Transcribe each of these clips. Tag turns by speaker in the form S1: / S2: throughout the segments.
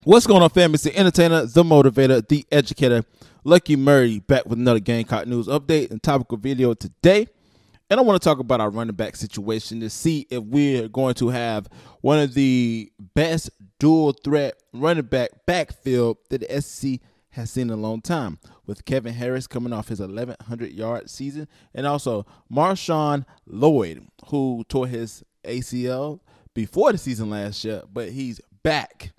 S1: What's going on, fam? It's the entertainer, the motivator, the educator, Lucky Murray, back with another Gamecock News update and topical video today. And I want to talk about our running back situation to see if we're going to have one of the best dual threat running back backfield that the SEC has seen in a long time, with Kevin Harris coming off his 1,100-yard season, and also Marshawn Lloyd, who tore his ACL before the season last year, but he's back.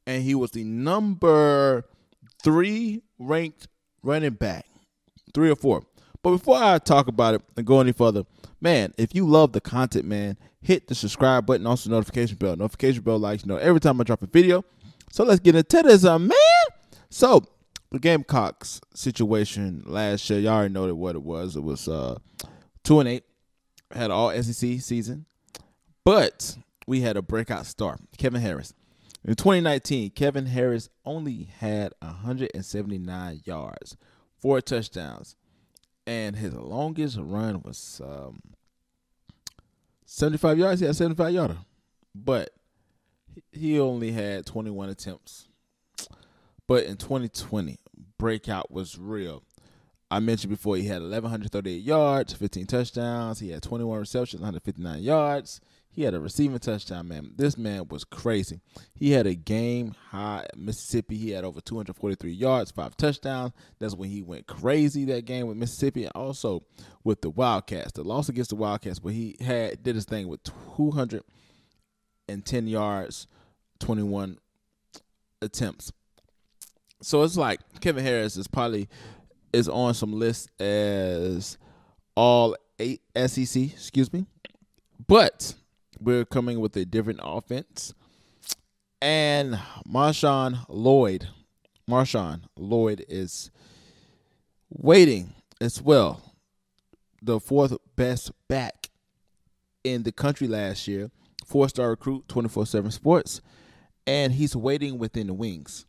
S1: And he was the number 3 ranked running back, 3 or 4. But before I talk about it and go any further, man, if you love the content, man, hit the subscribe button, also notification bell. Notification bell likes, every time I drop a video. So let's get into this, man. So the Gamecocks situation last year, y'all already know what it was. It was 2-8, had all SEC season, but we had a breakout star, Kevin Harris. In 2019, Kevin Harris only had 179 yards, 4 touchdowns, and his longest run was 75 yards. He had a 75-yarder, but he only had 21 attempts. But in 2020, breakout was real. I mentioned before he had 1,138 yards, 15 touchdowns. He had 21 receptions, 159 yards. He had a receiving touchdown, man. This man was crazy. He had a game high at Mississippi. He had over 243 yards, 5 touchdowns. That's when he went crazy that game with Mississippi, and also with the Wildcats. The loss against the Wildcats, but he did his thing with 210 yards, 21 attempts. So it's like Kevin Harris is on some lists as all 8 SEC, but we're coming with a different offense. And Marshawn Lloyd is waiting as well. The 4th best back in the country last year. 4-star recruit, 24/7 Sports. And he's waiting within the wings.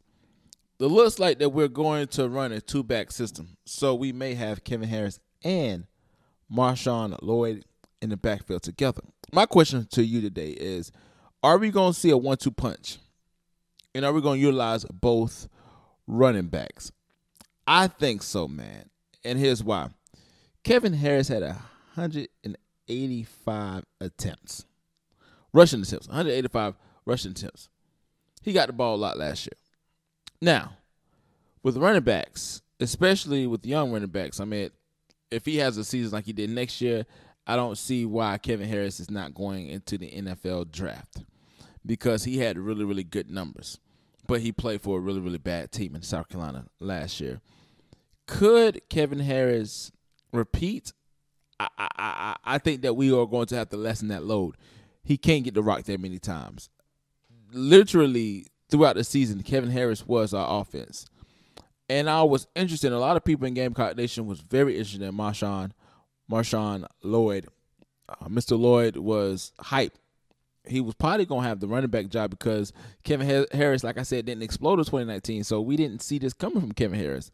S1: It looks like that we're going to run a 2-back system. So we may have Kevin Harris and Marshawn Lloyd in the backfield together. My question to you today is, are we going to see a 1-2 punch? And are we going to utilize both running backs? I think so, man. And here's why. Kevin Harris had 185 attempts. Rushing attempts. 185 rushing attempts. He got the ball a lot last year. Now, with running backs, especially with young running backs, I mean, if he has a season like he did next year, I don't see why Kevin Harris is not going into the NFL draft, because he had really, really good numbers, but he played for a really, really bad team in South Carolina last year. Could Kevin Harris repeat? I think that we are going to have to lessen that load. He can't get the rock that many times. Literally, throughout the season, Kevin Harris was our offense. And I was interested, a lot of people in Gamecock Nation was very interested in Marshawn Lloyd. Mr. Lloyd was hyped. He was probably going to have the running back job because Kevin Harris, like I said, didn't explode in 2019, so we didn't see this coming from Kevin Harris.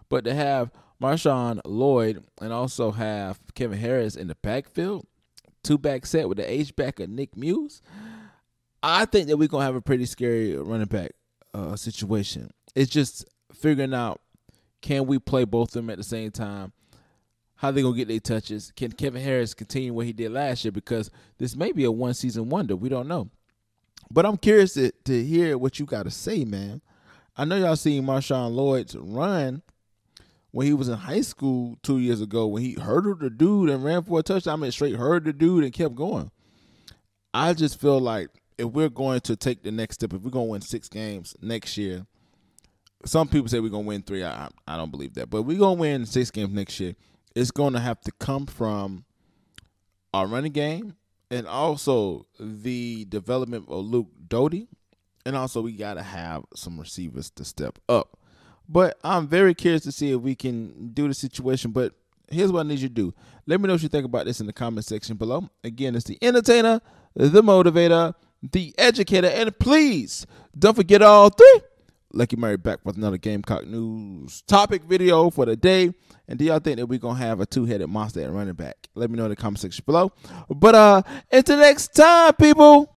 S1: But to have Marshawn Lloyd and also have Kevin Harris in the backfield, 2-back set with the H-back of Nick Muse, I think that we're going to have a pretty scary running back situation. It's just figuring out, can we play both of them at the same time? How they going to get their touches? Can Kevin Harris continue what he did last year? Because this may be a one-season wonder. We don't know. But I'm curious to hear what you got to say, man. I know y'all seen Marshawn Lloyd's run when he was in high school 2 years ago, when he hurdled the dude and ran for a touchdown. I mean, straight hurdled the dude and kept going. I just feel like if we're going to take the next step, if we're going to win 6 games next year, some people say we're going to win 3. I don't believe that. But we're going to win 6 games next year. It's going to have to come from our running game and also the development of Luke Doty. And also we got to have some receivers to step up. But I'm very curious to see if we can do the situation. But here's what I need you to do. Let me know what you think about this in the comment section below. Again, it's the entertainer, the motivator, the educator, and please don't forget all 3. Lucky Murray back with another Gamecock News topic video for the day. And do y'all think that we're going to have a 2-headed monster at running back? Let me know in the comment section below. But until next time, people.